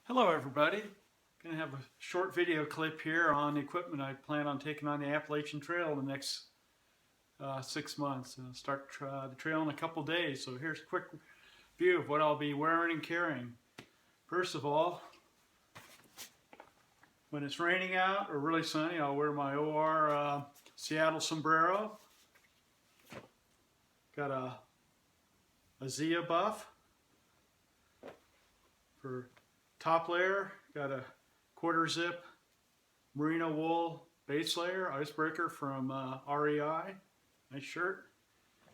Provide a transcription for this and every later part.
Hello everybody. Going to have a short video clip here on the equipment I plan on taking on the Appalachian Trail in the next 6 months. I'll start the trail in a couple days, so here's a quick view of what I'll be wearing and carrying. First of all, when it's raining out or really sunny, I'll wear my OR Seattle sombrero. Got a Zia buff for top layer. Got a quarter zip merino wool base layer icebreaker from REI. Nice shirt.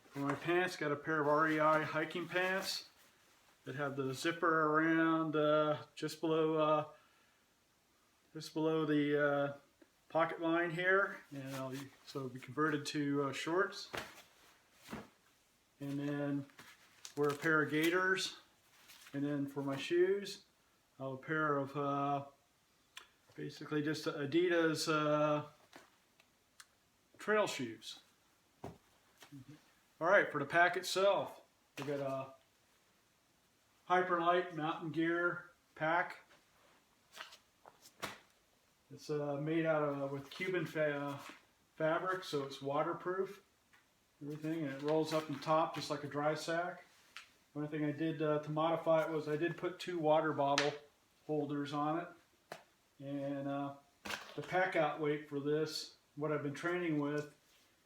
For my pants, got a pair of REI hiking pants that have the zipper around just below the pocket line here, and so it'll be converted to shorts. And then wear a pair of gaiters, and then for my shoes, I'll have a pair of basically just Adidas trail shoes. Alright, for the pack itself, we got a Hyperlight Mountain Gear pack. It's made out of with Cuban fabric, so it's waterproof. Everything, and it rolls up and top just like a dry sack. One thing I did to modify it was I did put 2 water bottle holders on it, and the pack out weight for this, what I've been training with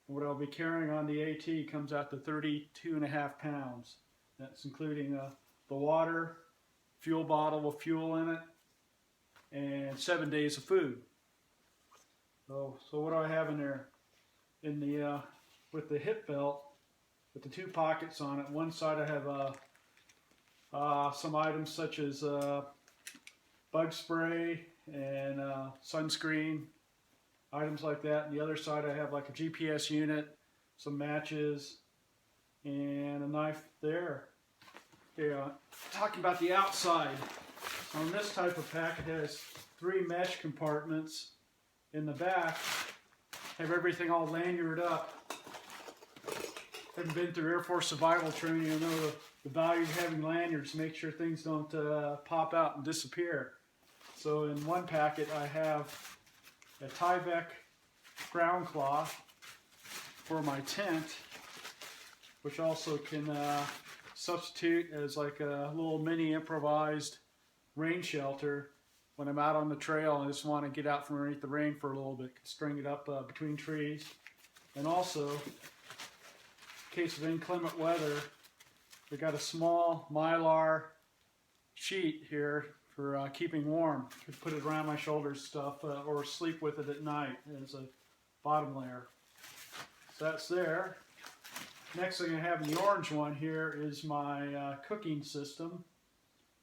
and what I'll be carrying on the AT, comes out to 32.5 pounds. That's including the water, fuel bottle with fuel in it, and 7 days of food. So what do I have in there? In the with the hip belt, with the 2 pockets on it, one side I have some items such as bug spray and sunscreen, items like that. And the other side I have like a GPS unit, some matches, and a knife there. Okay, talking about the outside, on this type of pack it has 3 mesh compartments in the back. Have everything all lanyarded up. Haven't been through Air Force survival training, you know the value of having lanyards to make sure things don't pop out and disappear. So in one packet I have a Tyvek ground cloth for my tent, which also can substitute as like a little mini improvised rain shelter when I'm out on the trail and I just want to get out from underneath the rain for a little bit. String it up between trees. And also, in case of inclement weather, we got a small mylar sheet here for keeping warm. Could put it around my shoulders stuff or sleep with it at night as a bottom layer. So that's there. Next thing I have in the orange one here is my cooking system.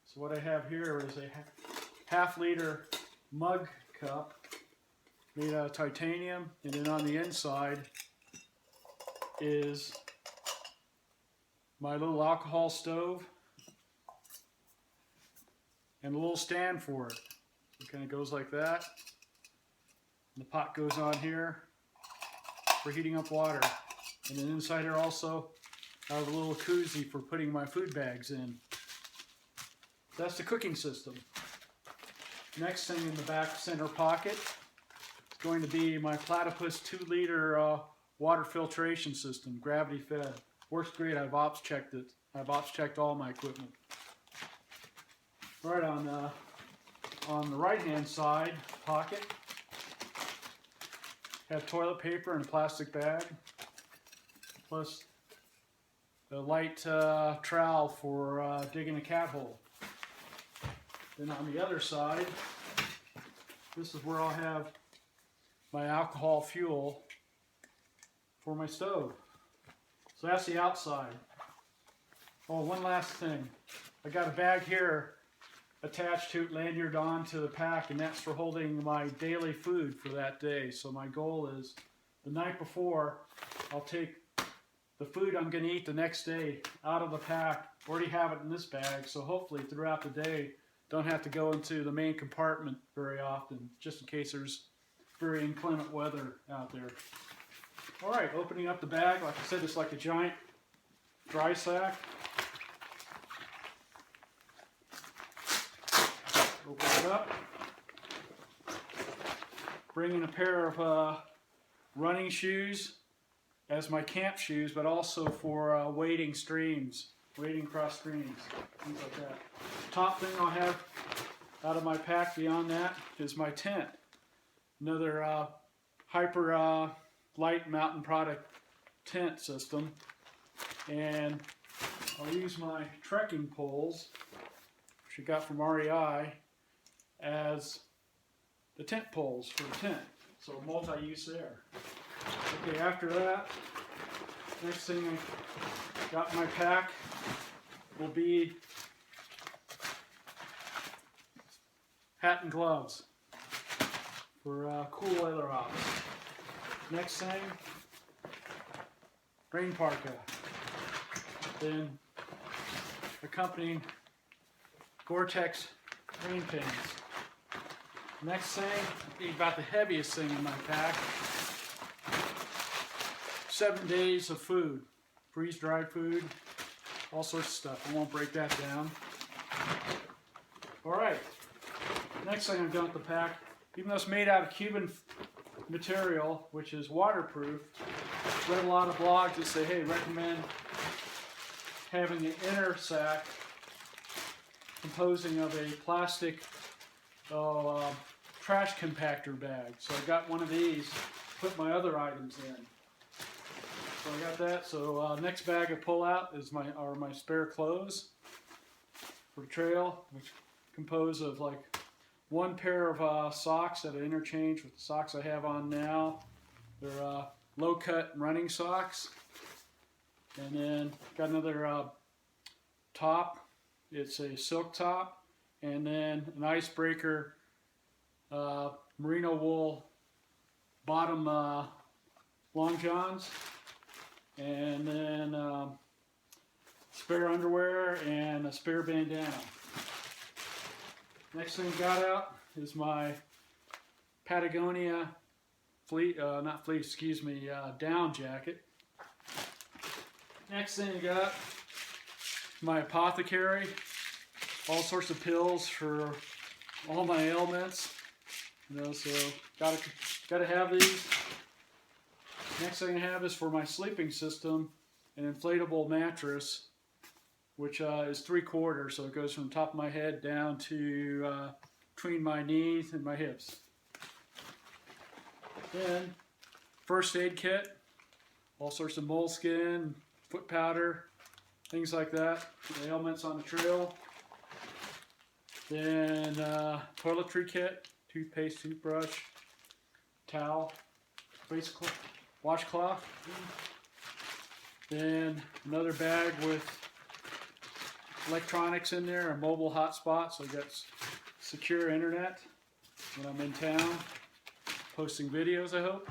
So what I have here is a half-liter mug cup made out of titanium, and then on the inside is my little alcohol stove and a little stand for it. So it kind of goes like that. And the pot goes on here for heating up water. And then inside here also I have a little koozie for putting my food bags in. That's the cooking system. Next thing in the back center pocket is going to be my Platypus 2-liter water filtration system, gravity fed. Works great. I've ops checked it. I've ops checked all my equipment. Right on the right hand side pocket, have toilet paper in a plastic bag, plus a light trowel for digging a cat hole. Then on the other side, this is where I'll have my alcohol fuel for my stove. So that's the outside. Oh, one last thing. I got a bag here attached to it, lanyard onto the pack, and that's for holding my daily food for that day. So my goal is the night before, I'll take the food I'm going to eat the next day out of the pack. Already have it in this bag, so hopefully throughout the day, don't have to go into the main compartment very often, just in case there's very inclement weather out there. Alright, opening up the bag, like I said, it's like a giant dry sack. Open it up. Bring in a pair of running shoes as my camp shoes, but also for wading across streams, things like that. Top thing I'll have out of my pack beyond that is my tent. Another hyper light mountain product tent system. And I'll use my trekking poles, which I got from REI, as the tent poles for the tent. So multi-use there. Okay, after that, next thing I got in my pack will be hat and gloves for cool weather ops. Next thing, rain parka. Then accompanying Gore-Tex rain pins. Next thing, about the heaviest thing in my pack, 7 days of food, freeze-dried food, all sorts of stuff. I won't break that down. All right, next thing I've got in the pack, even though it's made out of Cuban material, which is waterproof, I've read a lot of blogs that say, hey, recommend having an inner sack composing of a plastic trash compactor bag. So I got one of these, put my other items in. So I got that. So next bag I pull out is my spare clothes for the trail, which compose of like one pair of socks that I interchange with the socks I have on now. They're low cut running socks. And then got another top. It's a silk top. And then an icebreaker merino wool bottom long johns. And then spare underwear and a spare bandana. Next thing I got out is my Patagonia down jacket. Next thing I got, my apothecary, all sorts of pills for all my ailments. You know, so gotta have these. Next thing I have is for my sleeping system, an inflatable mattress, which is 3/4, so it goes from the top of my head down to between my knees and my hips. Then, first aid kit, all sorts of moleskin, foot powder, things like that, the ailments on the trail. Then toiletry kit, toothpaste, toothbrush, towel, washcloth. Then another bag with electronics in there, a mobile hotspot, so I got secure internet when I'm in town, posting videos, I hope.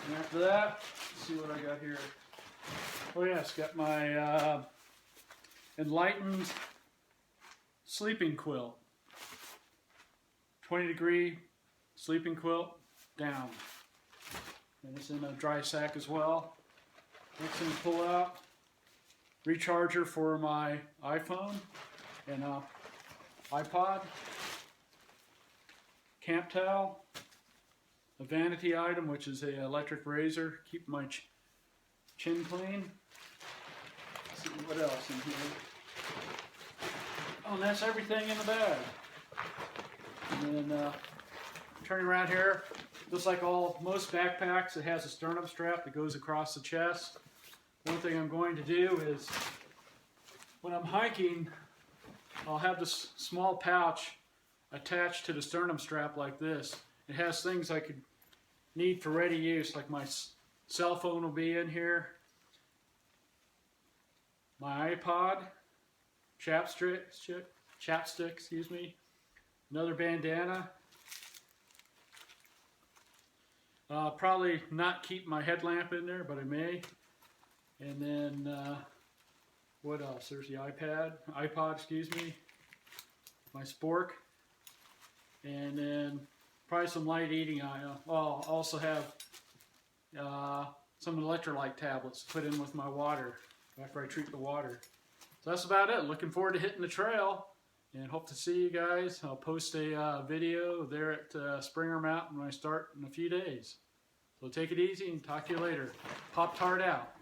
And after that, let's see what I got here. Oh yes, got my Enlightened sleeping quilt. 20-degree sleeping quilt, down. And it's in a dry sack as well. Next thing to pull out, recharger for my iPhone and iPod, camp towel, a vanity item, which is an electric razor, keep my chin clean. Let's see what else in here. Oh, and that's everything in the bag. And then turning around here, looks like most backpacks, it has a sternum strap that goes across the chest. One thing I'm going to do is, when I'm hiking, I'll have this small pouch attached to the sternum strap like this. It has things I could need for ready use, like my cell phone will be in here, my iPod, chapstick, excuse me, another bandana. Probably not keep my headlamp in there, but I may. And then what else? There's the iPod, excuse me, my spork, and then probably some light eating. I'll also have some electrolyte tablets to put in with my water after I treat the water. So that's about it. Looking forward to hitting the trail and hope to see you guys. I'll post a video there at Springer Mountain when I start in a few days. So take it easy and talk to you later. Pop Tart out.